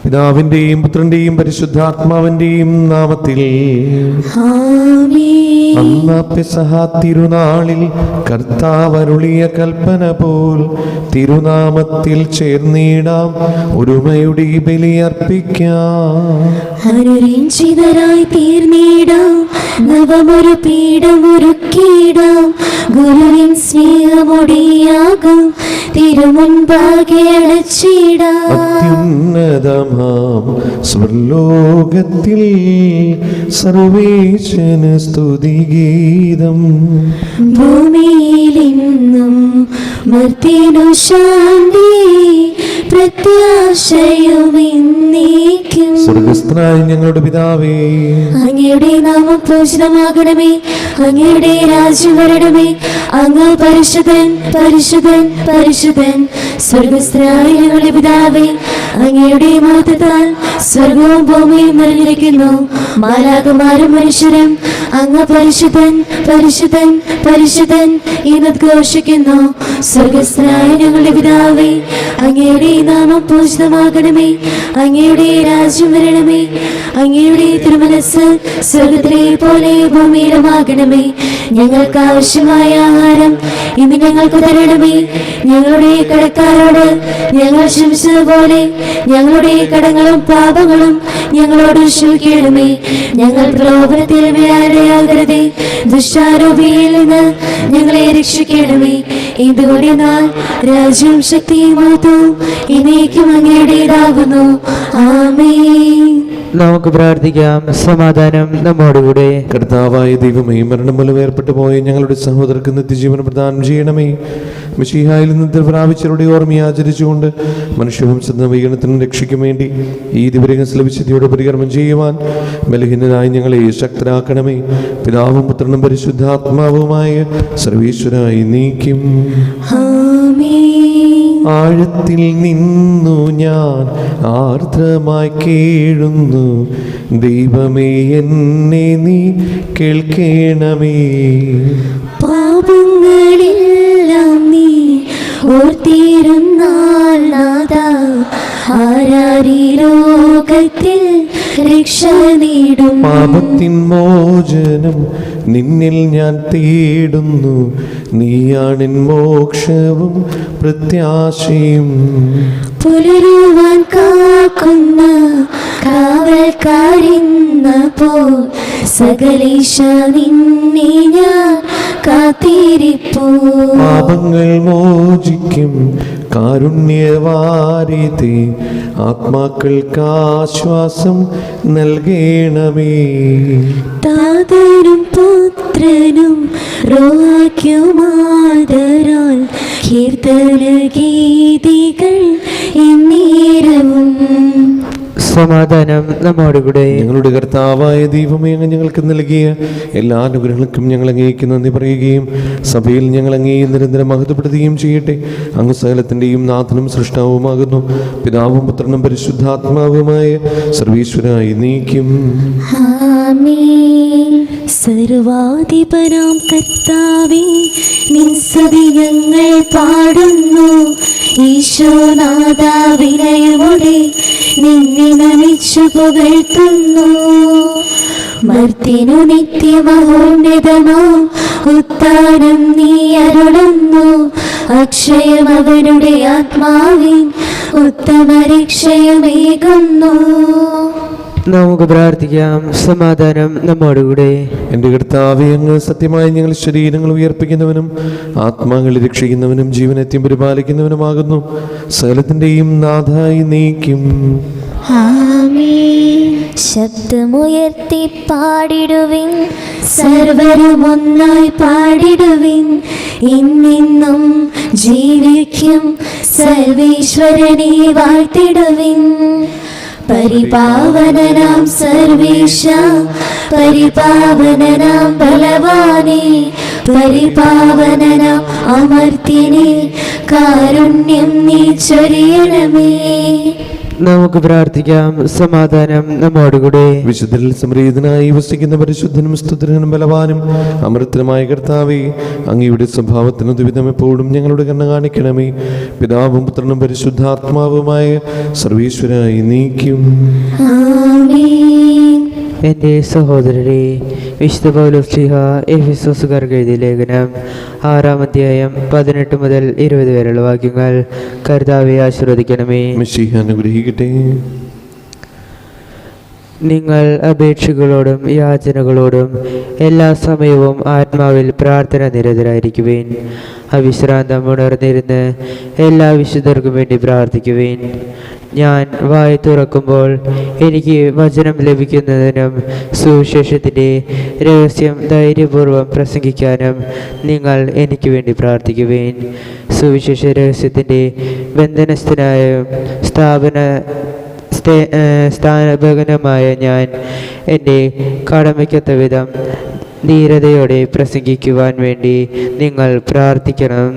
പിതാവിന്റെയും പുത്രന്റെയും പരിശുദ്ധാത്മാവിന്റെയും നാമത്തിൽ അന്നാ പെസഹ തിരുനാളിൽ കർത്താവരുളിയ കൽപ്പന പോൽ തിരുനാമത്തിൽ ചേർന്നിടാം, ഒരുമയുടെ ബലിയർപ്പിക്കാം. അനുരഞ്ജിതരായി തീർന്നിടാം, നവമൊരു പീഠമൊരുക്കിടാം, ഗുരുവിൻ സ്നേഹമൊടിയാകും തിരുമുൻപാകെ അടച്ചിടാം. അത്യുന്നതമാം സ്വർലോകത്തിൽ സർവേശന് സ്തുതിഗീതം, ഭൂമിയിലെന്നും മർത്യനു ശാന്തി പ്രത്യാശയുമെന്നേക്കും. സ്വർഗ്ഗസ്ഥനായ ഞങ്ങളുടെ പിതാവേ, അങ്ങയുടെ നാമം പൂജിതമാകണമേ, അങ്ങയുടെ രാജ്യം വരണമേ, അങ്ങ് പരിശുദ്ധൻ പരിശുദ്ധൻ പരിശുദ്ധൻ. സ്വർഗ്ഗസ്ഥനായ ഞങ്ങളുടെ പിതാവേ, അങ്ങയുടെ മഹത്വത്താൽ സ്വർഗവും ഭൂമിയും നിറഞ്ഞിരിക്കുന്നു. മാലാഖമാരും മനുഷ്യരും അങ്ങ് പരിശുദ്ധൻ പരിശുദ്ധൻ പരിശുദ്ധൻ എന്ന് ഘോഷിക്കുന്നു. സ്വർഗ്ഗസ്ഥനായ ഞങ്ങളുടെ പിതാവേ, അങ്ങയുടെ നാമം പൂജിതമാകണമേ, അങ്ങയുടെ രാജ്യം വരണമേ, അങ്ങയുടെ തിരുമനസ്സ് സ്വർഗ്ഗത്തിലെ പോലെ ഭൂമിയിലുമാകണമേ. ഞങ്ങൾക്ക് ആവശ്യമായ ആഹാരം ഇന്ന് ഞങ്ങൾക്ക് തരണമേ. ഞങ്ങളുടെ കടക്കാരോട് ഞങ്ങൾ ക്ഷമിച്ചതുപോലെ ഞങ്ങളുടെ കടങ്ങളും പാപങ്ങളും ഞങ്ങളോട് ക്ഷമിക്കണമേ. ഞങ്ങൾ പ്രലോഭനത്തിൽ വീഴാനിടയാകരുതേ, ദുഷ്ടാരൂപിയിൽ നിന്ന് ഞങ്ങളെ രക്ഷിക്കണമേ. എന്തുകൊണ്ടെന്നാൽ രാജ്യവും ശക്തിയും മഹത്വവും എന്നേക്കും അങ്ങയുടേതാകുന്നു. ആമേൻ. നമുക്ക് പ്രാർത്ഥിക്കാം. സമാധാനം നമ്മോടുകൂടെ. കർത്താവായ ദൈവമേ, മരണം മൂലം ഏർപ്പെട്ടു പോയ ഞങ്ങളുടെ സഹോദരർക്ക് നിത്യജീവൻ പ്രദാനം ചെയ്യണമേ. മിശിഹായിൽ നിന്ന് പ്രാപിച്ചവരുടെ ഓർമ്മയെ ആചരിച്ചുകൊണ്ട് മനുഷ്യവംശത്തിന് വീണത്തിനും രക്ഷയ്ക്കും വേണ്ടി ഈ ദിവരങ്ങൾ വിശുദ്ധിയോടെ പരികർമ്മം ചെയ്യുവാൻ ബലഹീനരായി ഞങ്ങളെ ശക്തരാക്കണമേ. പിതാവും പുത്രനും പരിശുദ്ധാത്മാവുമായ സർവീശ്വരായി നീക്കും. ആഴത്തിൽ നിന്നു ഞാൻ ആർദ്രമായി കേഴുന്നു, ദൈവമേ എന്നെ നീ കേൾക്കണമേ. പാപങ്ങളെല്ലാം നീ ഓർത്തിരുന്നാൽ നാഥാ, ആരാരീ ലോകത്തിൽ രക്ഷ നേടും. പാപത്തിൻ മോചനം നിന്നിൽ ഞാൻ തേടുന്നു, നീയാണിൻ മോക്ഷവും പ്രത്യാശയും. പുലരുവാൻ കാക്കുന്ന കാവൽക്കാരെന്ന പോൽ സകലേശ നിന്നെ ഞാൻ കാത്തിരിപ്പൂ. പാപങ്ങൾ മോചിക്കും കാരുണ്യവാരിധി, ആത്മാക്കൾക്ക് ആശ്വാസം നൽകണമേ. താതനും പുത്രനും റോഹാക്കുമാതരാൽ കീർത്തന ഗീതികൾ എന്നേരവും. സമാധാനം നമ്മോടുകൂടെ. ഞങ്ങളുടെ കർത്താവായ ദൈവമേ, അങ്ങ് ഞങ്ങൾക്ക് നൽകിയ എല്ലാ അനുഗ്രഹങ്ങൾക്കും ഞങ്ങൾ അങ്ങേക്ക് നന്ദി പറയുകയും സഭയിൽ ഞങ്ങൾ അങ്ങേ നിരന്തരം മഹത്വപ്പെടുത്തുകയും ചെയ്യട്ടെ. അങ്ങ് സകലത്തിൻ്റെയും നാഥനും സൃഷ്ടാവുമാകുന്നു. പിതാവും പുത്രനും പരിശുദ്ധാത്മാവുമായ സർവീശ്വരായി നീക്കും. സർവാധിപനാം കർത്താവേ, നിൻ സ്തുതി ഞങ്ങൾ പാടുന്നു. ഈശോനാഥ, വിനയമോടെ നിന്നെ നമിച്ചു പുകഴ്ത്തുന്നു. മർത്യനു നിത്യമഹോന്നതമോ ഉത്താനം നീ അരുളുന്നു. അക്ഷയം അവനുടെ ആത്മാവിൻ ഉത്തമ രക്ഷയമേകുന്നു. നമുക്ക് പ്രാർത്ഥിക്കാം. സമാധാനം നമ്മോടുകൂടെ. എൻ്റെ കർത്താവേ, അങ്ങ് സത്യമായി ഞങ്ങൾ ശരീരങ്ങൾ ഉയർപ്പിക്കുന്നവനും ആത്മാക്കളെ രക്ഷിക്കുന്നവനും ജീവനെത്തിയും പരിപാലിക്കുന്നവനുമാകുന്നു. സകലത്തിൻ്റെയും നാഥായി നീക്കും. ശബ്ദമുയർത്തി പാടിടുവിൻ, സർവരും ഒന്നായി പാടിടുവിൻ. ഇന്നും ജീവിക്കും സർവേശ്വരനെ വാഴ്ത്തിടുവിൻ. പരിപാവനനാം സർവേശ, പരിപാവനനാം ബലവാനേ, പരിപാവനനാം അമർത്യനേ, കാരുണ്യം നീ ചൊരിയണമേ. നമുക്ക് പ്രാർത്ഥിക്കാം. സമാധാനം നമ്മോടുകൂടെ. വിശുദ്ധരിൽ സംപ്രീതനായി വസിക്കുന്ന പരിശുദ്ധനും സ്തുതിനും ബലവാനും അമൃതനുമായ കർത്താവേ, അങ്ങയുടെ സ്വഭാവത്തിന് ദുരിതം എപ്പോഴും ഞങ്ങളുടെ കണ്ണ് കാണിക്കണമേ. പിതാവും പുത്രനും പരിശുദ്ധാത്മാവുമായ സർവീശ്വരായി നീക്കും. ആമേൻ. എൻ്റെ സഹോദരരെ, വിശുദ്ധ പൗലോസ്ലീഹ എഫെസോസുകാർക്ക് എഴുതിയ ലേഖനം 6-ാം അധ്യായം 18 മുതൽ 20 വരെയുള്ള വാക്യങ്ങൾ കർത്താവെ ആശീർവദിക്കണമേ. മിശിഹ അനുഗ്രഹിക്കട്ടെ. നിങ്ങൾ അപേക്ഷകളോടും യാചനകളോടും എല്ലാ സമയവും ആത്മാവിൽ പ്രാർത്ഥന നിരതരായിരിക്കുവേൻ. അവിശ്രാന്തം ഉണർന്നിരുന്ന് എല്ലാ വിശുദ്ധർക്കും വേണ്ടി പ്രാർത്ഥിക്കുവേൻ. ഞാൻ വായി തുറക്കുമ്പോൾ എനിക്ക് വചനം ലഭിക്കുന്നതിനും സുവിശേഷത്തിൻ്റെ രഹസ്യം ധൈര്യപൂർവ്വം പ്രസംഗിക്കാനും നിങ്ങൾ എനിക്ക് വേണ്ടി പ്രാർത്ഥിക്കുവേൻ. സുവിശേഷ രഹസ്യത്തിൻ്റെ ബന്ധനസ്ഥനായ സ്ഥാപകനുമായ ഞാൻ എൻ്റെ കടമയ്ക്കൊത്ത വിധം ധീരതയോടെ പ്രസംഗിക്കുവാൻ വേണ്ടി നിങ്ങൾ പ്രാർത്ഥിക്കണം.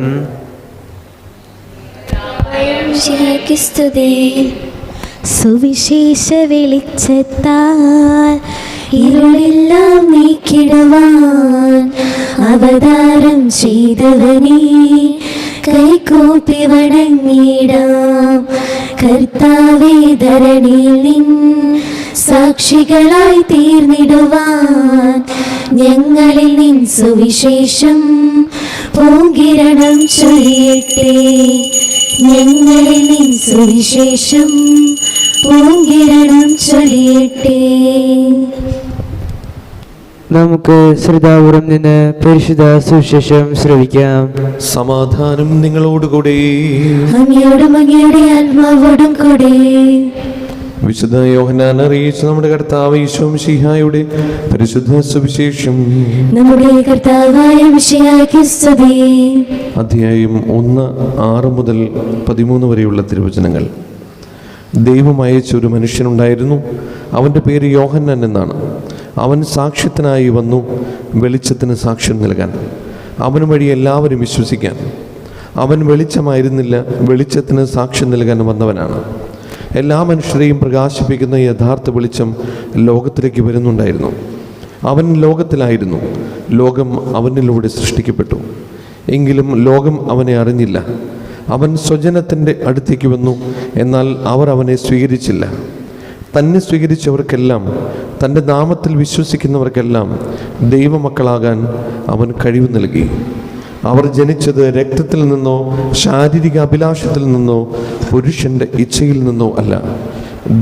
ഈശോയ്ക്ക് സ്തുതി. സുവിശേഷ വെളിച്ചത്താൽ ഇരുളെല്ലാം നീക്കിടുവാൻ അവതാരം ചെയ്തവനേ, കൈകൂപ്പി വണങ്ങിടാം. കർത്താവേ, ധരണിയിൽ നിൻ സാക്ഷികളായി തീർന്നിടുവാൻ ഞങ്ങളിൽ നിൻ സുവിശേഷം പൂങ്കിരണം ചൊരിയട്ടെ. ഞങ്ങളിൽ നിൻ സുവിശേഷം പൂങ്കിരണം ചൊരിയട്ടെ. നമുക്ക് ശ്രദ്ധാപൂർവം നിന്ന് പരിശുദ്ധ സുവിശേഷം ശ്രവിക്കാം. സമാധാനം നിങ്ങളോടുകൂടെ. അങ്ങയോടും അങ്ങയുടെ ആത്മാവോടും കൂടെ. വിശുദ്ധ യോഹന്നാൻ അറിയിച്ച നമ്മുടെ കർത്താവ് ഈശോ മിശിഹായുടെ പരിശുദ്ധ സുവിശേഷം. നമ്മുടെ കർത്താവായ മിശിഹായ്ക്ക് സ്തുതി. അധ്യായം 1:6 മുതൽ 13 വരെയുള്ള തിരുവചനങ്ങൾ. ദൈവം അയച്ച ഒരു മനുഷ്യനുണ്ടായിരുന്നു. അവൻ്റെ പേര് യോഹന്നാൻ എന്നാണ്. അവൻ സാക്ഷ്യത്തിനായി വന്നു, വെളിച്ചത്തിന് സാക്ഷ്യം നൽകാൻ, അവന് വഴി എല്ലാവരും വിശ്വസിക്കാൻ. അവൻ വെളിച്ചമായിരുന്നില്ല, വെളിച്ചത്തിന് സാക്ഷ്യം നൽകാൻ വന്നവനാണ്. എല്ലാ മനുഷ്യരെയും പ്രകാശിപ്പിക്കുന്ന യഥാർത്ഥ വെളിച്ചം ലോകത്തിലേക്ക് വരുന്നുണ്ടായിരുന്നു. അവൻ ലോകത്തിലായിരുന്നു. ലോകം അവനിലൂടെ സൃഷ്ടിക്കപ്പെട്ടു, എങ്കിലും ലോകം അവനെ അറിഞ്ഞില്ല. അവൻ സ്വജനത്തിൻ്റെ അടുത്തേക്ക് വന്നു, എന്നാൽ അവർ അവനെ സ്വീകരിച്ചില്ല. തന്നെ സ്വീകരിച്ചവർക്കെല്ലാം, തൻ്റെ നാമത്തിൽ വിശ്വസിക്കുന്നവർക്കെല്ലാം ദൈവമക്കളാകാൻ അവൻ കഴിവ് നൽകി. അവർ ജനിച്ചത് രക്തത്തിൽ നിന്നോ ശാരീരിക അഭിലാഷത്തിൽ നിന്നോ പുരുഷന്റെ ഇച്ഛയിൽ നിന്നോ അല്ല,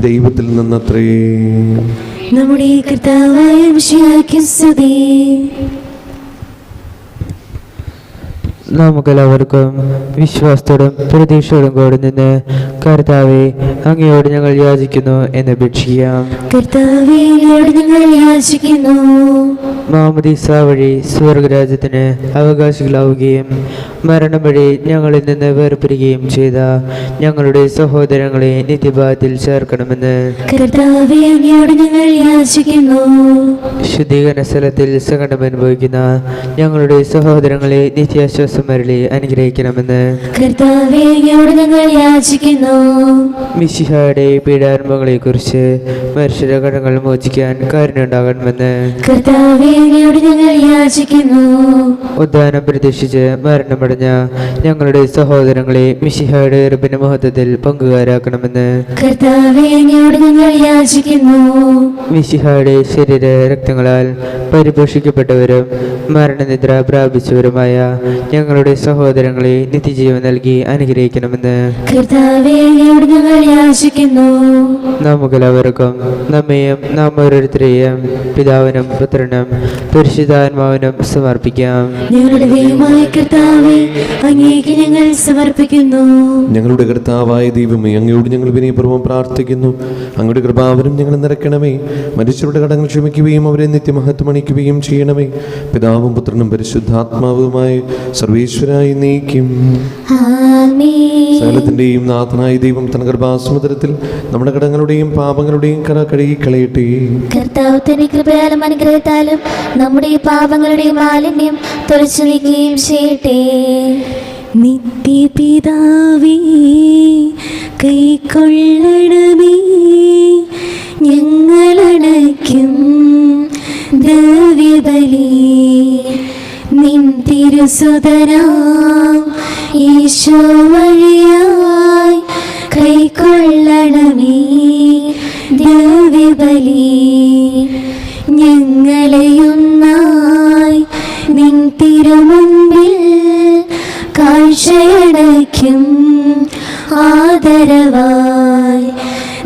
ദൈവത്തിൽ നിന്നത്രേ. നമ്മുടെ കർത്താവായ മിശിഹായ്ക്ക് സ്തുതി. നമുക്കെല്ലാവർക്കും വിശ്വാസത്തോടും പ്രതീക്ഷയോടും കൂടെ നിന്ന് കർത്താവെ, അങ്ങയോട് ഞങ്ങൾ യാചിക്കുന്നു എന്ന് അപേക്ഷിക്കാം. കർത്താവേ, അങ്ങയോട് ഞങ്ങൾ യാചിക്കുന്നു. മാമോദീസ വഴി സ്വർഗരാജ്യത്തിന് അവകാശികളാവുകയും മരണം വഴി ഞങ്ങളിൽ നിന്ന് വേർപിരിയുകയും ചെയ്ത ഞങ്ങളുടെ സഹോദരങ്ങളെ നിത്യഭാഗത്തിൽ ചേർക്കണമെന്ന് കർത്താവേ, അങ്ങയോട് ഞങ്ങൾ യാചിക്കുന്നു. ശുദ്ധീകരണ സ്ഥലത്തിൽ സങ്കടം അനുഭവിക്കുന്ന ഞങ്ങളുടെ സഹോദരങ്ങളെ നിത്യാശ്വാസം മരളി അനുഗ്രഹിക്കണമെന്ന് കർത്താവേ, അങ്ങയോട് ഞങ്ങൾ യാചിക്കുന്നു. മിശിഹായുടെ പീഡാനുഭവങ്ങളെ കുറിച്ച് മനുഷ്യരുടെ കടങ്ങൾ മോചിക്കാൻ കാരുണ്യമുണ്ടാകണമെന്ന് കർത്താവേ, അങ്ങയോട് ഞങ്ങൾ യാചിക്കുന്നു. ഉദ്ധാനം പ്രതീക്ഷിച്ച് മരണമടഞ്ഞ ഞങ്ങളുടെ സഹോദരങ്ങളെ മിശിഹായുടെ ഉറപ്പിന്റെ മഹത്വത്തിൽ പങ്കുകാരാക്കണമെന്ന് കർത്താവേ, അങ്ങയോട് ഞങ്ങൾ യാചിക്കുന്നു. മിശിഹായുടെ ശരീര രക്തങ്ങളാൽ പരിപോഷിക്കപ്പെട്ടവരും മരണനിദ്ര പ്രാപിച്ചവരുമായ ഞങ്ങളുടെ സഹോദരങ്ങളെ നിത്യജീവൻ നൽകി അനുഗ്രഹിക്കണമെന്ന് കർത്താവേ, അങ്ങയോട് ഞങ്ങൾ യാചിക്കുന്നു. നമുക്കെല്ലാവർക്കും നമ്മയും നാം ഓരോരുത്തരെയും പിതാവിനും പുത്രനും പരിശുദ്ധാത്മാവിനും സമർപ്പിക്കാം. ഞങ്ങളുടെ ദൈവമായ കർത്താവേ, അങ്ങേക്ക് ഞങ്ങൾ സമർപ്പിക്കുന്നു. ഞങ്ങളുടെ കർത്താവായ ദൈവമേ, അങ്ങയോട് ഞങ്ങൾ വിനയപൂർവ്വം പ്രാർത്ഥിക്കുന്നു. അങ്ങയുടെ കൃപാവരം ഞങ്ങൾ നിറയ്ക്കണമേ. മനുഷ്യരുടെ കടങ്ങൾ ക്ഷമിക്കുകയും അവരെ നിത്യമഹത്വമണിക്കുകയും ചെയ്യണമേ. പിതാവും പുത്രനും പരിശുദ്ധാത്മാവുമായി സർവീശ്വരായി നീക്കും. ആമേൻ. സകലത്തിന്റെയും നാഥനായ ദൈവം തന്റെ കൃപാസമുദ്രത്തിൽ നമ്മുടെ കടങ്ങളുടെയും പാപങ്ങളുടെയും കറ കഴുകി കളയട്ടെ. കർത്താവ് തന്റെ കൃപയാലും അനുഗ്രഹത്താലും നമ്മുടെ പാപങ്ങളുടെ മാലിന്യം തുടച്ചു നീക്കുകയും ചെയ്യട്ടെ. നിത്യപിതാവേ കൈക്കൊള്ളണമേ ഞങ്ങളടയ്ക്കും ദ്രവ്യബലി നിൻ തിരുസുതരാം ഈശോ വഴിയായി കൈക്കൊള്ളണമേ ദ്രവ്യബലി ഞങ്ങളെയൊന്നായി നിൻ തിരുമുൻപിൽ കാഴ്ചയടയ്ക്കും ആദരവായി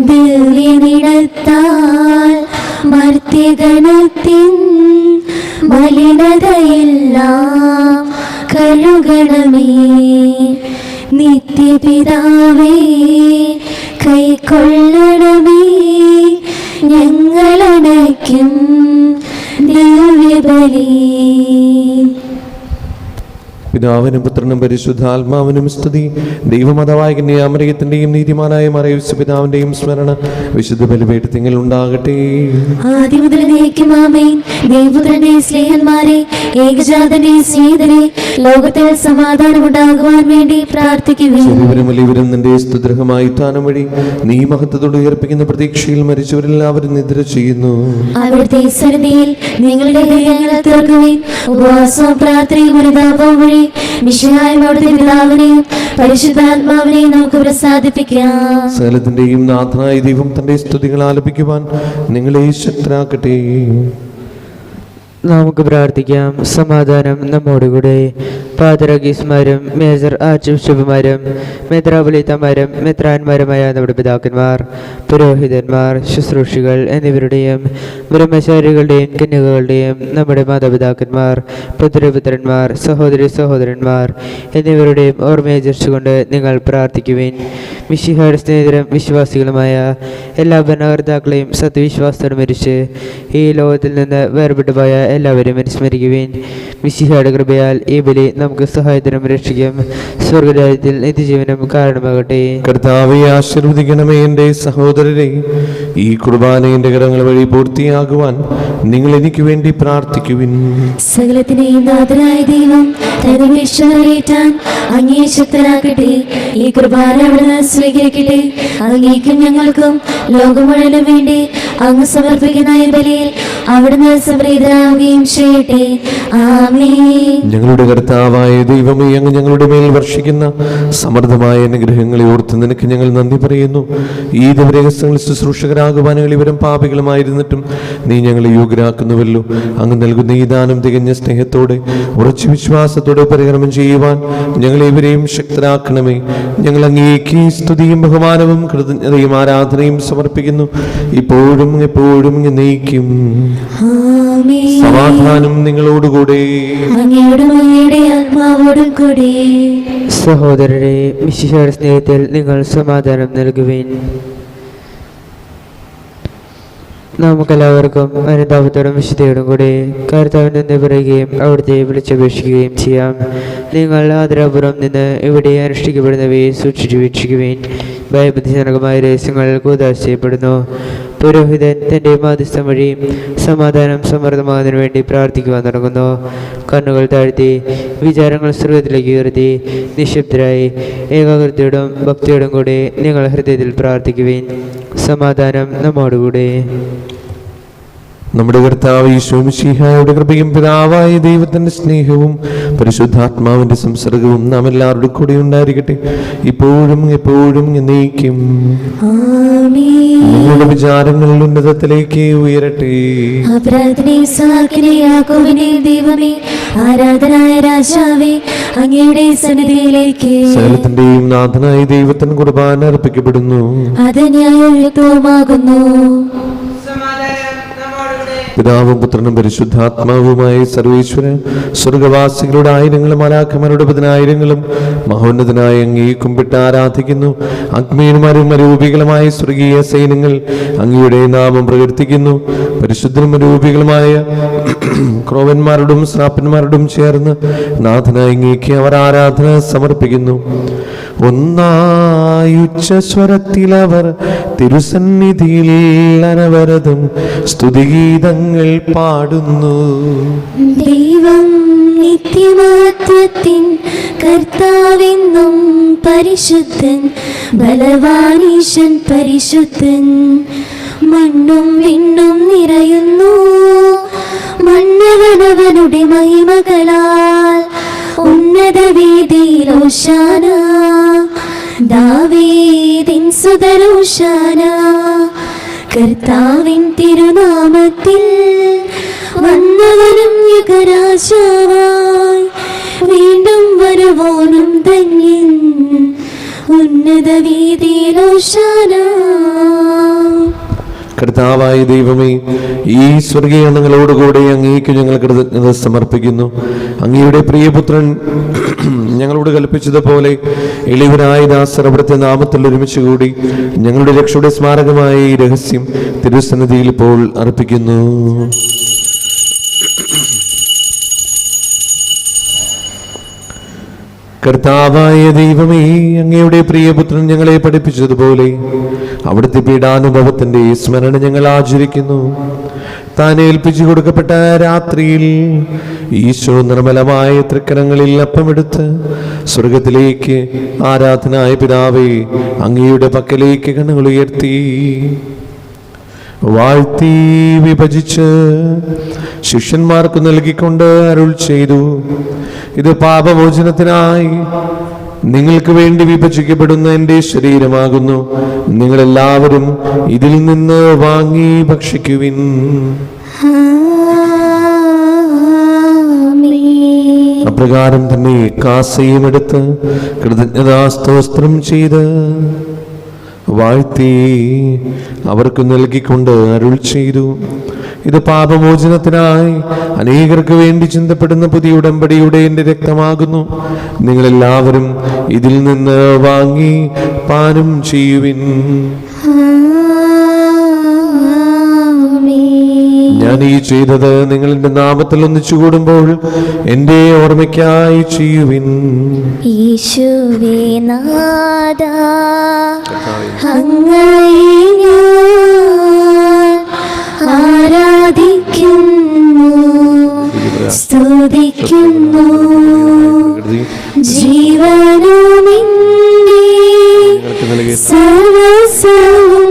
ദിവ്യനിടത്താൽ മർത്യഗണത്തിൻ മലിനതയെല്ലാം കഴുകണമേ നിത്യപിതാവേ കൈക്കൊള്ളണമേ ഞങ്ങളടയ്ക്കും ദിവ്യബലി. പിതാവിനും പുത്രനും പരിശുദ്ധാത്മാവിനും സ്തുതി. ദൈവമതവായ കന്യാമറിയത്തിന്റെയും നീതിമാനായ മറിയൂസ് പിതാവിന്റെയും സ്മരണ വിശുദ്ധ ബലിപീഠത്തിൽ ഉണ്ടാകട്ടെ. ആദ്യം മുതൽ എന്നേക്കും ആമേൻ. ദൈവപുത്രന്റെ സ്നേഹന്മാരെ, ഏകജാതന്റെ സ്നേഹിതരെ, ലോകത്തിൽ സമാധാനം ഉണ്ടാകുവാൻ വേണ്ടി പ്രാർത്ഥിക്കുവിൻ. ചെറിയവരും വലിയവരും നിന്റെ സ്തുതിർഹമായ ഉത്ഥാനം വഴി നീ മഹത്വത്തോട് ഉയർപ്പിക്കുന്ന പ്രതീക്ഷയിൽ മരിച്ചവരെല്ലാവരും നിദ്ര ചെയ്യുന്നു. അവിടുത്തെ സന്നിധിയിൽ നിങ്ങളുടെ ഹൃദയങ്ങൾ തുറക്കുവിൻ. ഉപവാസവും പ്രാർത്ഥനയും അനുതാപവും വഴി മിശിഹായും അവിടുത്തെ പിതാവിനെയും പരിശുദ്ധാത്മാവിനെയും നമുക്ക് പ്രസാദിപ്പിക്കാം. സകലത്തിന്റെയും നാഥനായ ദൈവം തന്റെ സ്തുതികൾ ആലപിക്കുവാൻ നിങ്ങളെ ശക്തരാക്കട്ടെ. നമുക്ക് പ്രാർത്ഥിക്കാം. സമാധാനം നമ്മോടുകൂടെ. പാതരാഗീസ്മാരും മേജർ ആർച്ച് ബിഷപ്പുമാരും മെത്രാപൊലീത്തമാരും മെത്രാന്മാരുമായ നമ്മുടെ പിതാക്കന്മാർ, പുരോഹിതന്മാർ, ശുശ്രൂഷികൾ എന്നിവരുടെയും ബ്രഹ്മചാരികളുടെയും കന്യകകളുടെയും നമ്മുടെ മാതാപിതാക്കന്മാർ, പുത്രപുത്രന്മാർ, സഹോദരി സഹോദരന്മാർ എന്നിവരുടെയും ഓർമ്മയാചരിച്ചുകൊണ്ട് നിങ്ങൾ പ്രാർത്ഥിക്കുവിൻ. മിശിഹായുടെ സ്നേഹിതരും വിശ്വാസികളുമായ എല്ലാ ഭരണകർത്താക്കളെയും സത്യവിശ്വാസത്തോടെ മരിച്ച് ഈ ലോകത്തിൽ നിന്ന് വേർപെട്ടുപോയ എല്ലാവരും അനുസ്മരിക്കുവിൻ. മിശിഹായുടെ കൃപയാൽ ഈ ബലി നമുക്ക് സഹായത്തിനും രക്ഷിക്കും സ്വർഗരാജ്യത്തിൽ നിത്യജീവനും കാരണമാകട്ടെ. കർത്താവെ ആശീർവദിക്കണമേ. എൻ്റെ സഹോദരരെ, ഈ കുർബാനയുടെ കരങ്ങൾ വഴി പൂർത്തിയാകുവാൻ നിങ്ങൾ എനിക്ക് വേണ്ടി പ്രാർത്ഥിക്കുവിൻ. സകലത്തിനെയും നാഥനായ ദൈവം തന്റെ വിശ്വനേറ്റാൻ അങ്ങേ ശക്തനാക്കട്ടെ. ഈ കുർബാന അവിടുന്ന് സ്വീകരിക്കട്ടെ. അങ്ങേക്കും ഞങ്ങൾക്കും ലോകം മുഴുവനും വേണ്ടി അങ്ങ് സമർപ്പിക്കുന്ന ഈ ബലിയിൽ അവിടുന്ന് സംപ്രീതനാവുകയും ചെയ്യട്ടെ. ആമേൻ. ഞങ്ങളുടെ കർത്താവായ ദൈവമേ, അങ്ങ് ഞങ്ങളുടെ മേൽ വർഷിക്കുന്ന സമൃദ്ധമായ അനുഗ്രഹങ്ങളെ ഓർത്ത് നിനക്ക് ഞങ്ങൾ നന്ദി പറയുന്നു. ഈ ദിവരഹസ്യങ്ങൾ ശുശ്രൂഷകരാകുവാൻ ഇവരും പാപികളുമായിരുന്നിട്ടും നീ ഞങ്ങളെ യോഗ്യരാക്കുന്നുവല്ലോ. അങ്ങ് നൽകുന്ന ഈ ദാനം തികഞ്ഞ സ്നേഹത്തോടെ ഉറച്ച വിശ്വാസത്തോടെ പരികർമ്മം ചെയ്യുവാൻ ഞങ്ങളെ ഇവരെയും ശക്തരാക്കണമേ. ഞങ്ങൾ അങ്ങേക്ക് സ്തുതിയും ബഹുമാനവും കൃതജ്ഞതയും ആരാധനയും സമർപ്പിക്കുന്നു, ഇപ്പോഴും എപ്പോഴും എന്നേക്കും. ആമേൻ. സമാധാനം നിങ്ങളോടുകൂടെ. അങ്ങയോടും അങ്ങയുടെ ആത്മാവോടും കൂടെ. സഹോദരരെ, മിശിഹായുടെ സ്നേഹത്തിൽ നിങ്ങൾ സമാധാനം നൽകുവിൻ. നമുക്കെല്ലാവർക്കും അനുതാപത്തോടും വിശുദ്ധയോടും കൂടി കർത്താവിൽ നിന്ന് പറയുകയും അവിടുത്തെ വിളിച്ചപേക്ഷിക്കുകയും ചെയ്യാം. നിങ്ങൾ ആദരപുറം നിന്ന് ഇവിടെ അനുഷ്ഠിക്കപ്പെടുന്നവയെ സൂക്ഷിച്ചു വീക്ഷിക്കുവിൻ. ഭയബുദ്ധിജനകമായ രഹസ്യങ്ങൾ കൂതാശ ചെയ്യപ്പെടുന്നു. പുരോഹിതൻ തൻ്റെ മാധ്യസ്ഥം വഴി സമാധാനം സമൃദ്ധമാകുന്നതിന് വേണ്ടി പ്രാർത്ഥിക്കുവാൻ തുടങ്ങുന്നു. കണ്ണുകൾ താഴ്ത്തി വിചാരങ്ങൾ സ്വർഗത്തിലേക്ക് ഉയർത്തി നിശബ്ദരായി ഏകാഗ്രതയോടും ഭക്തിയോടും കൂടി നിങ്ങൾ ഹൃദയത്തിൽ പ്രാർത്ഥിക്കുവിൻ. സമാധാനം നമ്മോടുകൂടെ. നമ്മുടെ കർത്താവ് ഈശോ മിശിഹായുടെ കൃപയും പിതാവായ ദൈവത്തിന്റെ സ്നേഹവും പരിശുദ്ധാത്മാവിന്റെ സംസർഗവും നാം എല്ലാവരുടെ കൂടെ ഉണ്ടായിരിക്കട്ടെ, ഇപ്പോഴും എപ്പോഴും എന്നേക്കും. ആമേൻ. നിങ്ങളുടെ വിചാരങ്ങൾ ഉന്നതത്തിലേക്ക് ഉയരട്ടെ. പ്രാർത്ഥനയും സഹാക്കിനെയും യാക്കോബിനെയും ദൈവമേ, ആരാധനായ രാജാവേ, അങ്ങയുടെ സന്നിധിയിലേക്ക് സകലത്തിന്റെയും നാഥനായ ദൈവത്തിന് കുർബാന അർപ്പിക്കപ്പെടുന്നു. അത് ന്യായയുക്തവുമാകുന്നു. പിതാവും പുത്രനും പരിശുദ്ധാത്മാവുമായ സർവേശ്വരൻ, സ്വർഗവാസികളുടെ ആയിരങ്ങളും മലാഖമാരുടെ പതിനായിരങ്ങളും മഹോന്നതനായ അങ്ങേ കുമ്പിട്ട് ആരാധിക്കുന്നു. അഗ്നിയന്മാരും അരൂപികളുമായ സ്വർഗീയ സൈന്യങ്ങൾ അങ്ങയുടെ നാമം പ്രകീർത്തിക്കുന്നു. പരിശുദ്ധനും അരൂപികളുമായ ക്രോവന്മാരോടും ശ്രാപ്പന്മാരോടും ചേർന്ന് നാഥനായ അങ്ങേക്ക് അവർ ആരാധന സമർപ്പിക്കുന്നു. ഒന്നായുച്ചസ്വരത്തിലവർ തിരുസന്നിധിയിൽ അനവരതും സ്തുതിഗീതങ്ങൾ ഞങ്ങൾ പാടുന്നു. ദൈവം നിത്യമഹത്വത്തിൻ കർത്താവെന്നും പരിശുദ്ധൻ, ബലവാനീശൻ പരിശുദ്ധൻ. മണ്ണും വിണ്ണും നിറയുന്നു മന്നവനവനുടെ മഹിമകളാൽ. ഉന്നത വീതിയിൽ ഹോശാന, ദാവീദിൻ സുതൻ ഹോശാന. കർത്താവിൻ തിരുനാമത്തിൽ വന്നവനും യുഗരാജാവായി, വീണ്ടും വരുവോനും ധന്യൻ. ഉന്നത വീതിയിൽ ഹോശാന. കർത്താവായ ദൈവമേ, ഈ സ്വർഗീയ അംഗങ്ങളോടുകൂടെ അങ്ങേക്ക് ഞങ്ങൾ കൃതജ്ഞത സമർപ്പിക്കുന്നു. അങ്ങയുടെ പ്രിയപുത്രൻ ഞങ്ങളോട് കൽപ്പിച്ചതുപോലെ എളിയവരായ ദാസർ അവിടുത്തെ നാമത്തിൽ ഒരുമിച്ച് കൂടി ഞങ്ങളുടെ രക്ഷയുടെ സ്മാരകമായ ഈ രഹസ്യം തിരുസന്നിധിയിൽ ഇപ്പോൾ അർപ്പിക്കുന്നു. കർത്താവായ ദൈവമേ, അങ്ങയുടെ പ്രിയപുത്രൻ ഞങ്ങളെ പഠിപ്പിച്ചതുപോലെ അവിടുത്തെ പീഡാനുഭവത്തിന്റെ സ്മരണ ഞങ്ങൾ ആചരിക്കുന്നു. താൻ ഏൽപ്പിച്ചു കൊടുക്കപ്പെട്ട രാത്രിയിൽ ഈശോ നിർമ്മലമായ തൃക്കരങ്ങളിൽ അപ്പമെടുത്ത് സ്വർഗത്തിലേക്ക് ആരാധനായ പിതാവേ അങ്ങയുടെ പക്കലേക്ക് കണ്ണുകൾ ഉയർത്തി വാഴ്ത്തി വിഭജിച്ച് ശിഷ്യന്മാർക്ക് നൽകിക്കൊണ്ട് അരുൾ ചെയ്തു, ഇത് പാപമോചനത്തിനായി നിങ്ങൾക്ക് വേണ്ടി വിഭജിക്കപ്പെടുന്ന എൻ്റെ ശരീരമാകുന്നു. നിങ്ങളെല്ലാവരും ഇതിൽ നിന്ന് വാങ്ങി ഭക്ഷിക്കുവിൻ. അപ്രകാരം തന്നെ കാസയും എടുത്ത് കൃതജ്ഞതാസ്തോത്രം ചെയ്ത് വാഴ്ത്തി അവർക്ക് നൽകിക്കൊണ്ട് അരുൾ ചെയ്തു, ഇത് പാപമോചനത്തിനായി അനേകർക്ക് വേണ്ടി ചിന്തപ്പെടുന്ന പുതിയ ഉടമ്പടിയുടെ എൻ്റെ രക്തമാകുന്നു. നിങ്ങളെല്ലാവരും ഇതിൽ നിന്ന് വാങ്ങി പാനം ചെയ്യുവിൻ. ഞാൻ ഈ ചെയ്തത് നിങ്ങൾ എൻ്റെ നാമത്തിൽ ഒന്നിച്ചു കൂടുമ്പോൾ എൻ്റെ ഓർമ്മയ്ക്കായി ചെയ്യുവിൻ. യേശുവേ നാഥാ, അങ്ങയെ ഞാൻ ആരാധിക്കുന്നു, സ്തുതിക്കുന്നു. ജീവനുമിന്റെ സർവസ്വവും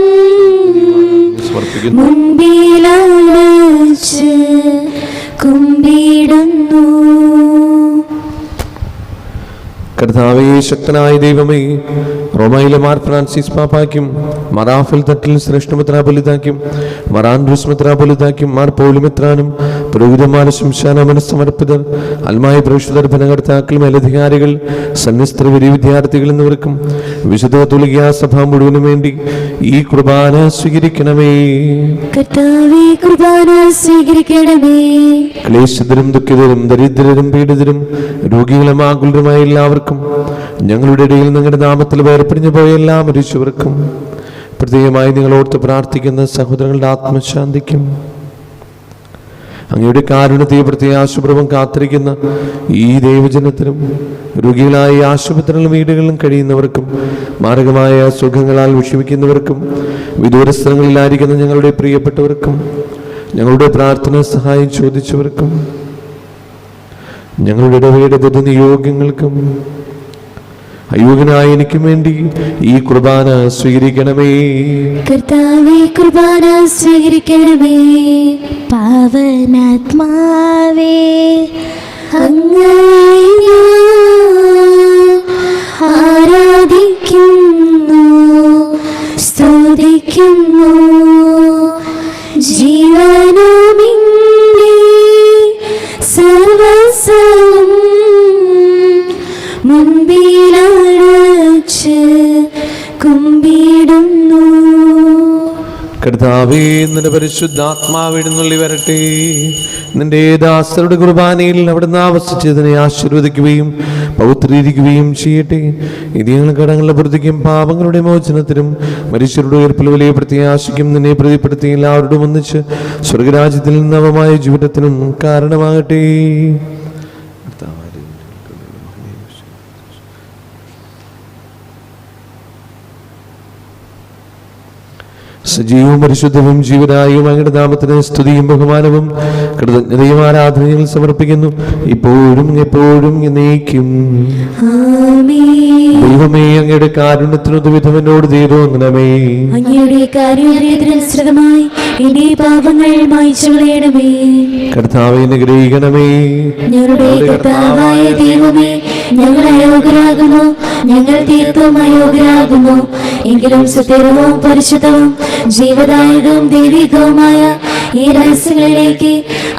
മുൻപിലണച്ച് കുമ്പിടുന്നു. കർത്താവേ, ശക്തനായ ദൈവമേ, റോമയിലെ മാർ ഫ്രാൻസിസ് പാപ്പായ്ക്കും മറാഫൽ തട്ടിൽ ശ്രേഷ്ഠമിത്രാപൊലിതാക്കും മറാൻഡ്രൂസ് മിത്രാപൊലിതാക്കും മാർ പൗലിമിത്രാനും പുരോഹിതന്മാർ ശംശാന മനസ്സമർപ്പിതർ അൽമായ പ്രേക്ഷിതർ ഭരണകർത്താക്കൾ മേലധികാരികൾ സന്യസ്ത്ര വിദ്യാർത്ഥികൾ എന്നിവർക്കും വിശുദ്ധ കത്തോലിക്കാ സഭ മുഴുവനും വേണ്ടി ഈ കുർബാന സ്വീകരിക്കണമേ. കർത്താവേ, കുർബാന സ്വീകരിക്കണമേ. ക്ലേശിതരും ദുഃഖിതരും ദരിദ്രരും പീഡിതരും രോഗികളും ആകുലരുമായ എല്ലാവർക്കും ഞങ്ങളുടെ ഇടയിൽ നിങ്ങളുടെ നാമത്തിൽ വേർപിരിഞ്ഞു പോയ എല്ലാ മരിച്ചവർക്കും പ്രത്യേകമായി നിങ്ങളോർത്ത് പ്രാർത്ഥിക്കുന്ന സഹോദരങ്ങളുടെ ആത്മശാന്തിക്കും അങ്ങയുടെ കാരുണ്യത്തെ പ്രത്യാശപൂർവ്വം കാത്തിരിക്കുന്ന ഈ ദൈവജനത്തിനും രോഗികളായ ആശുപത്രികളിലും വീടുകളിലും കഴിയുന്നവർക്കും മാരകമായ സുഖങ്ങളാൽ വിഷമിക്കുന്നവർക്കും വിദൂരസ്ഥലങ്ങളിലായിരിക്കുന്ന ഞങ്ങളുടെ പ്രിയപ്പെട്ടവർക്കും ഞങ്ങളുടെ പ്രാർത്ഥന സഹായം ചോദിച്ചവർക്കും ഞങ്ങളുടെ ഇടവയുടെ പൊതുനിയോഗങ്ങൾക്കും അയോഗ്യനായ എനിക്കും വേണ്ടി ഈ കുർബാന സ്വീകരിക്കണമേ. കർത്താവേ, കുർബാന സ്വീകരിക്കണമേ. പാവനാത്മാവേ, അങ്ങയെ ഞാൻ ആരാധിക്കുന്നു, സ്തുതിക്കുന്നു. ജീവനുമിന്റെ സർവസ്വവും മുൻപിലണച്ച് കുമ്പിടുന്നു. കർത്താവേ, നിന്റെ പരിശുദ്ധാത്മാവ് എഴുന്നള്ളി വരട്ടെ. നിന്റെ ദാസരുടെ കുർബാനയിൽ അവിടുന്ന് ആവസിച്ചതിനെ ആശീർവദിക്കുകയും പൗത്രീകരിക്കുകയും ചെയ്യട്ടെ. ഇത് ഞങ്ങൾ കടങ്ങളുടെ പ്രതിക്കും പാപങ്ങളുടെ മോചനത്തിനും മനുഷ്യരുടെ ഉയർപ്പിൽ വലിയ പ്രത്യാശയ്ക്കും നിന്നെ പ്രതിപ്പെടുത്തി എല്ലാവരോടും ഒന്നിച്ച് സ്വർഗരാജ്യത്തിൽ നവമായ ജീവിതത്തിനും കാരണമാകട്ടെ. സജീവവും പരിശുദ്ധവും ജീവനായും അങ്ങയുടെ നാമത്തിന് സ്തുതിയും ബഹുമാനവും കൃതജ്ഞതയും ആരാധനയും സമർപ്പിക്കുന്നു, ഇപ്പോഴും എപ്പോഴും എന്നേക്കും. ദൈവമേ, അങ്ങയുടെ കാരുണ്യത്തിനൊതുവിധവനോട് തീരോന്നണമേ. അങ്ങയുടെ കാരുണ്യത്തിനനുസൃതമായി എന്റെ പാപങ്ങൾ മായ്ച്ചു കളയണമേ. കർത്താവേ, അനുഗ്രഹിക്കണമേ. ഞങ്ങളുടെ കർത്താവായ ദൈവമേ, ഞങ്ങൾ അയോഗ്യരാകുന്നു, ഞങ്ങൾ തീർത്തും അയോഗ്യരാകുന്നു. എങ്കിലും സുസ്ഥിരവും പരിശുദ്ധവും ജീവദായകവും ദൈവികവുമായ ഈ രഹസ്യങ്ങളിലേക്ക്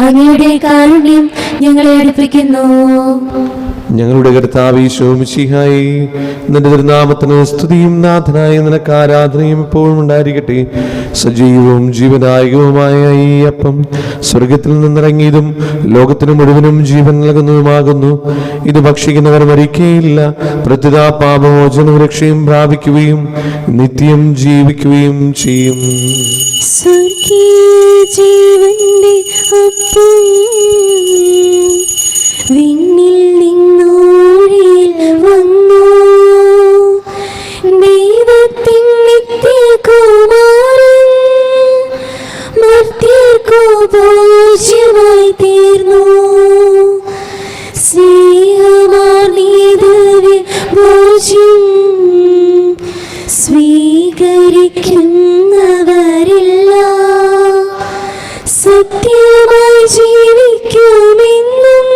അങ്ങയുടെ കാരുണ്യം ഞങ്ങളെ അടുപ്പിക്കുന്നു. ഞങ്ങളുടെ കർത്താവേ ഈശോ മിശിഹായേ, നിന്റെ തിരുനാമത്തിന് സ്തുതിയും നാഥനായ നിനക്ക് ആരാധനയും എപ്പോഴും ഉണ്ടായിരിക്കട്ടെ. സജീവവും ജീവദായകവുമായ ഈ അപ്പം സ്വർഗത്തിൽ നിന്നിറങ്ങിയതും ലോകത്തിന് മുഴുവനും ജീവൻ നൽകുന്നതുമാകുന്നു. ഇത് ഭക്ഷിക്കുന്നവർ മരിക്കുകയില്ല, പ്രത്യുത പാപമോചനവും രക്ഷയും പ്രാപിക്കുകയും നിത്യം ജീവിക്കുകയും ചെയ്യും. ജീവന്റെ അപ്പം വിണ്ണിൽ നിന്നോഴിൽ വന്നു, ദൈവത്തിൻ നിത്യകുമാരൻ മർത്യർക്കു ഭോജ്യമായി തീർന്നു. സ്നേഹമാർന്നീതവ്യ ഭോജ്യം സ്വീകരിക്കുന്നവരില്ല സത്യമായി ജീവിക്കുമെന്നും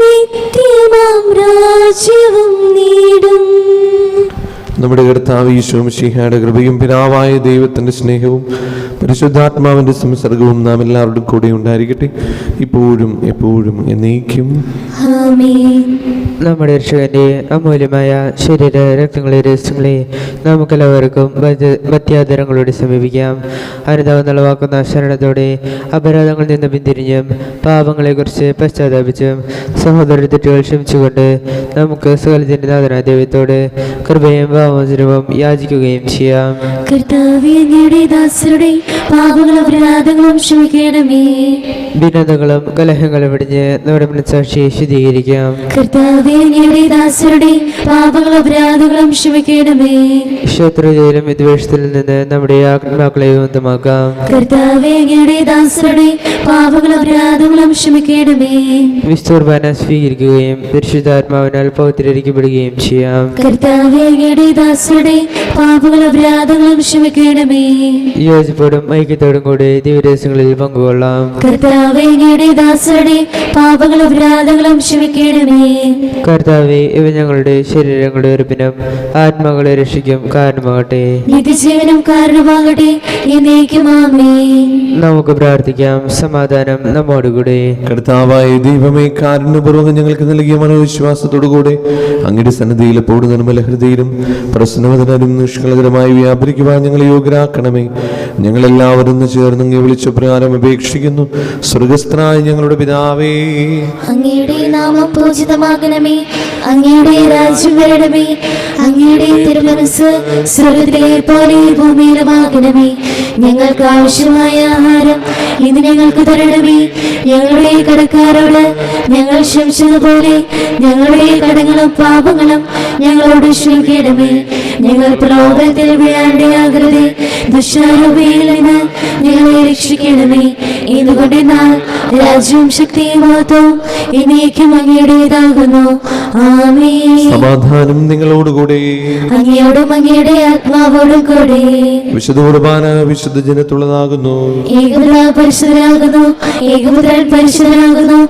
നിത്യമാം രാജ്യവും നേടും. നമ്മുടെ കർത്താവ് ഈശോ മിശിഹായുടെ കൃപയും പിതാവായ ദൈവത്തിന്റെ സ്നേഹവും പരിശുദ്ധാത്മാവിന്റെ സംസർഗവും നാം എല്ലാവരുടെ കൂടെ ഉണ്ടായിരിക്കട്ടെ, ഇപ്പോഴും എപ്പോഴും എന്നേക്കും. ആമേൻ. നമ്മുടെ രക്ഷകന്റെ അമൂല്യമായ ശരീര രക്തങ്ങളെ രഹസ്യങ്ങളെ നമുക്കെല്ലാവർക്കും ഭക്ത്യാദരങ്ങളോടെ സമീപിക്കാം. അനുതാപം നളവാക്കുന്ന ശരണത്തോടെ അപരാധങ്ങളിൽ നിന്ന് പിന്തിരിഞ്ഞും പാപങ്ങളെക്കുറിച്ച് പശ്ചാത്താപിച്ചും സഹോദര തെറ്റുകൾ ക്ഷമിച്ചുകൊണ്ട് നമുക്ക് സകലത്തിന്റെ നാഥനായ ദൈവത്തോട് കൃപയും പാപമോചനവും യാചിക്കുകയും ചെയ്യാം. കർത്താവേ, അങ്ങയുടെ ദാസരുടെ പാപങ്ങളും അപരാധങ്ങളും ക്ഷമിക്കണമേ. ഭിന്നതകളും കലഹങ്ങളും വെടിഞ്ഞ് നമ്മുടെ മനസ്സാക്ഷിയെ ശുദ്ധീകരിക്കാം. കർത്താവേ, അങ്ങയുടെ ദാസരുടെ പാപങ്ങളും അപരാധങ്ങളും ക്ഷമിക്കണമേ. ശത്രുതയിലും വിദ്വേഷത്തിൽ നിന്ന് നമ്മുടെ ആത്മാക്കളെ സ്വന്തമാക്കാം. കർത്താവേ, അങ്ങയുടെ ദാസരുടെ പാപങ്ങളും അപരാധങ്ങളും ക്ഷമിക്കണമേ. വിസ്തുർബാന സ്വീകരിക്കുകയും പരിശുദ്ധാത്മാവിനാൽ പൗത്രീകരിക്കപ്പെടുകയും ചെയ്യാം. കർത്താവേ, അങ്ങയുടെ ദാസരുടെ പാപങ്ങളും അപരാധങ്ങളും ക്ഷമിക്കണമേ. യോജിപ്പോടും ഐക്യത്തോടും കൂടി ദിവരഹസ്യങ്ങളിൽ പങ്കുകൊള്ളാം. കർത്താവേ, അങ്ങയുടെ ദാസരുടെ പാപങ്ങളും അപരാധങ്ങളും ക്ഷമിക്കണമേ. കർത്താവേ, ഇവ ഞങ്ങളുടെ ശരീരങ്ങളുടെ ഉറപ്പിനും ആത്മാക്കളെ രക്ഷിക്കും കാരണമാകട്ടെ. നിത്യജീവനം കാരണമാകട്ടെ, എന്നേക്കും ആമേൻ. നമുക്ക് പ്രാർത്ഥിക്കാം. സമാധാനം നമ്മോടുകൂടെ. കർത്താവായ ദൈവമേ, കാരുണ്യപൂർവ്വം ഞങ്ങൾക്ക് നൽകിയ മനോവിശ്വാസത്തോടുകൂടെ അങ്ങയുടെ സന്നിധിയിൽ എപ്പോഴും നിർമ്മല ഹൃദയരും പ്രശ്നവതനും നിഷ്കളങ്കരമായി വ്യാപരിക്കുവാൻ ഞങ്ങളെ യോഗ്യരാക്കണമേ. ഞങ്ങളെല്ലാവരും ചേർന്ന് അങ്ങേ വിളിച്ച പ്രകാരം അപേക്ഷിക്കുന്നു. സ്വർഗസ്ഥനായ ഞങ്ങളുടെ പിതാവേ, അങ്ങയുടെ നാമം പൂജിതമാകണമേ. അങ്ങയുടെ രാജ്യം വരണമേ. അങ്ങയുടെ തിരുമനസ്സ് സ്വർഗ്ഗത്തിലെ പോലെ ഭൂമിയിലുമാകണമേ. ഞങ്ങൾക്ക് ആവശ്യമായ ആഹാരം ഇന്ന് ഞങ്ങൾക്ക് തരണമേ. ഞങ്ങളുടെ കടക്കാരോട് ഞങ്ങൾ ക്ഷമിച്ചതുപോലെ ഞങ്ങളുടെ കടങ്ങളും പാപങ്ങളും ഞങ്ങളോട് ക്ഷമിക്കണമേ. ഞങ്ങൾ പ്രലോഭനത്തിൽ വീഴാണ്ടിയാകരുതേ, ദുഷ്ടാരൂപിയിൽ നിന്ന് ഞങ്ങളെ രക്ഷിക്കണമേ. എന്തുകൊണ്ടെന്നാൽ രാജ്യവും ശക്തിയും മഹത്വവും എന്നേക്കും അങ്ങയുടേതാകുന്നു. ആമേൻ. സമാധാനം നിങ്ങളോടുകൂടെ. അങ്ങയോടും അങ്ങയുടെ ആത്മാവോടും കൂടെ. വിശുദ്ധ കുർബാന വിശുദ്ധ ജനത്തുള്ളതാകുന്നു. ഏകപിതാവ് പരിശുദ്ധനാകുന്നു, ഏകപുത്രൻ പരിശുദ്ധനാകുന്നു,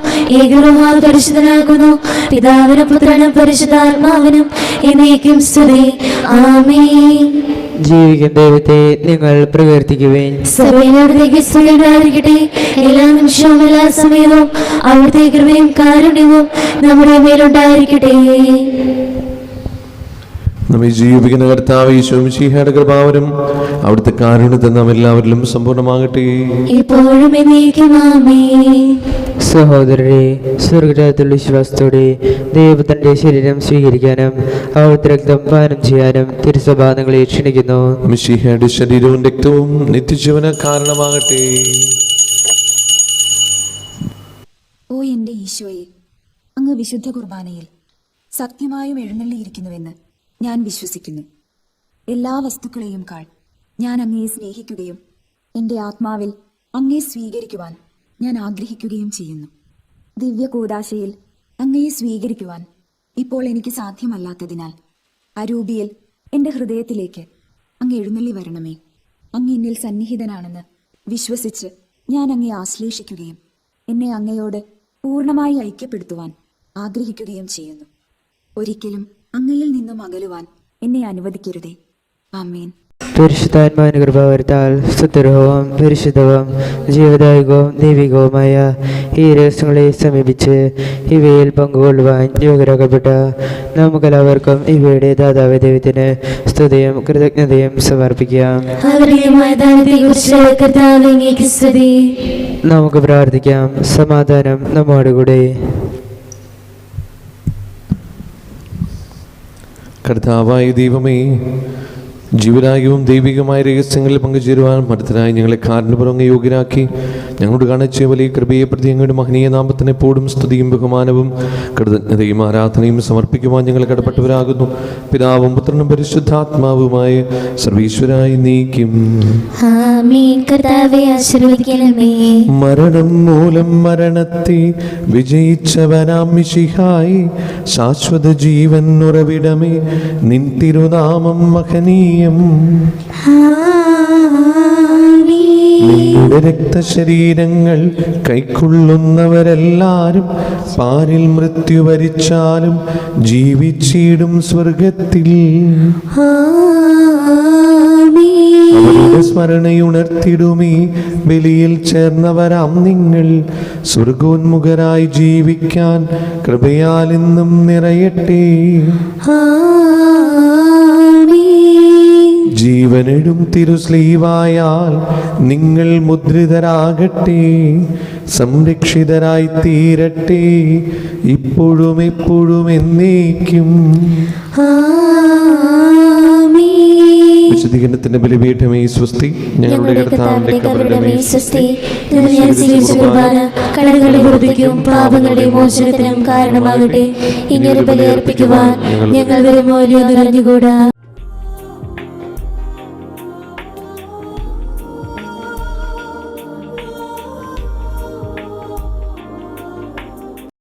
ഏകരൂഹാ പരിശുദ്ധനാകുന്നു. പിതാവിനും പുത്രനും പരിശുദ്ധാത്മാവിനും എന്നേക്കും സ്തുതി. ആമേൻ. ജീവിക്കുന്ന ദൈവത്തെ നിങ്ങൾ പ്രകീർത്തിക്കുവേൻ. സഭയിലവിടത്തേക്ക് സ്തുതിയുണ്ടായിരിക്കട്ടെ. എല്ലാ നിമിഷവും എല്ലാ സമയവും അവിടുത്തെ കൃപയും കാരുണ്യവും നമ്മുടെ മേലുണ്ടായിരിക്കട്ടെ. നമ്മെ ജീവിക്കുന്ന കർത്താവ് ഈശോ മിശിഹായുടെ കൃപാവരം അവിടുത്തെ കാരുണ്യത്തെ നാം എല്ലാവരിലും സമ്പൂർണ്ണമാകട്ടെ, ഇപ്പോഴും എന്നേക്കും ആമേൻ. സഹോദരരെ, സ്വർഗരാജ്യത്തിലുള്ള വിശ്വാസത്തോടെ ദൈവത്തിന്റെ ശരീരം സ്വീകരിക്കാനും അവിടുത്തെ രക്തം പാനം ചെയ്യാനും തിരുസഭ നിങ്ങളെ ക്ഷണിക്കുന്നു. മിശിഹായുടെ ശരീരവും രക്തവും നിത്യജീവന കാരണമാകട്ടെ. ഓ എന്റെ ഈശോയെ, അങ്ങ് വിശുദ്ധ കുർബാനയിൽ സത്യമായും എഴുന്നള്ളിയിരിക്കുന്നുവെന്ന് ഞാൻ വിശ്വസിക്കുന്നു. എല്ലാ വസ്തുക്കളെയും കാൾ ഞാൻ അങ്ങയെ സ്നേഹിക്കുകയും എൻ്റെ ആത്മാവിൽ അങ്ങയെ സ്വീകരിക്കുവാൻ ഞാൻ ആഗ്രഹിക്കുകയും ചെയ്യുന്നു. ദിവ്യ കൂദാശയിൽ അങ്ങയെ സ്വീകരിക്കുവാൻ ഇപ്പോൾ എനിക്ക് സാധ്യമല്ലാത്തതിനാൽ അരൂപിയിൽ എൻ്റെ ഹൃദയത്തിലേക്ക് അങ്ങ് എഴുന്നള്ളി വരണമേ. അങ്ങ് എന്നിൽ സന്നിഹിതനാണെന്ന് വിശ്വസിച്ച് ഞാൻ അങ്ങയെ ആശ്ലേഷിക്കുകയും എന്നെ അങ്ങയോട് പൂർണ്ണമായി ഐക്യപ്പെടുത്തുവാൻ ആഗ്രഹിക്കുകയും ചെയ്യുന്നു. ഒരിക്കലും അങ്ങയിൽ നിന്നും അകലുവാൻ എന്നെ അനുവദിക്കരുതേ. ആമേൻ. പരിശുദ്ധാത്മാവിന്റെ കൃപാവരത്താൽ സുദൃഢവും പരിശുദ്ധവും ജീവദായകവും ദൈവികവുമായ ഈ രഹസ്യങ്ങളെ സമീപിച്ച് ഇവയിൽ പങ്കുകൊള്ളുവാൻ യോഗ്യരാക്കപ്പെട്ട നമുക്കെല്ലാവർക്കും ഇവയുടെ ദാതാവ് ദൈവത്തിന് സ്തുതിയും കൃതജ്ഞതയും സമർപ്പിക്കാം. നമുക്ക് പ്രാർത്ഥിക്കാം. സമാധാനം നമ്മോടുകൂടെ. കർത്താവായ ദൈവമേ, ജീവനായകവും ദൈവികമായ രഹസ്യങ്ങളിൽ പങ്കുചേരുവാൻ മടുത്തനായി ഞങ്ങളെ കാരണപുറങ്ങ് യോഗ്യരാക്കി ഞങ്ങളോട് കാണിച്ച വലിയ കൃപയെ പ്രതി ഞങ്ങളുടെ മഹനീയ നാമത്തിന് എപ്പോഴും സ്തുതിയും ബഹുമാനവും കൃതജ്ഞതയും ആരാധനയും സമർപ്പിക്കുവാൻ ഞങ്ങൾ കടപ്പെട്ടവരാകുന്നു. പിതാവും പുത്രനും പരിശുദ്ധാത്മാവുമായ സർവീശ്വരായി നീക്കും. മരണം മൂലം മരണത്തെ വിജയിച്ചവനാം മിശിഹായി, ശാശ്വത ജീവൻ ഉറവിടമേ, നിൻ തിരുനാമം മഹനീയം. നിന്റെ രക്തശരീരങ്ങൾ കൈക്കൊള്ളുന്നവരെല്ലാരും പാരിൽ മൃത്യു വരിച്ചാലും ജീവിച്ചിടും സ്വർഗത്തിൽ. അവരുടെ സ്മരണയുണർത്തിടുമേ ബലിയിൽ ചേർന്നവരാം നിങ്ങൾ. സ്വർഗോന്മുഖരായി ജീവിക്കാൻ കൃപയാൽ ഇന്നും നിറയട്ടെ. ജീവനിടും തിരുസ്ലീവായാൽ നിങ്ങൾ മുദ്രിതരാകട്ടെ, സംരക്ഷിതരായി തീരട്ടെ, ഇപ്പോഴും എപ്പോഴും എന്നേക്കും. വിശുദ്ധീകരണത്തിന്റെ ബലിപീഠമേ സ്വസ്തി. ഞങ്ങളുടെ കർത്താവിന്റെ കബറിടമേ സ്വസ്തി. കടങ്ങളുടെ പുറത്തേക്കും പാപങ്ങളുടെ മോചനത്തിനും കാരണമാകട്ടെ. ഇങ്ങനെ ബലിയർപ്പിക്കുവാൻ ഞങ്ങൾ വരുമോ അറിഞ്ഞുകൂടാ.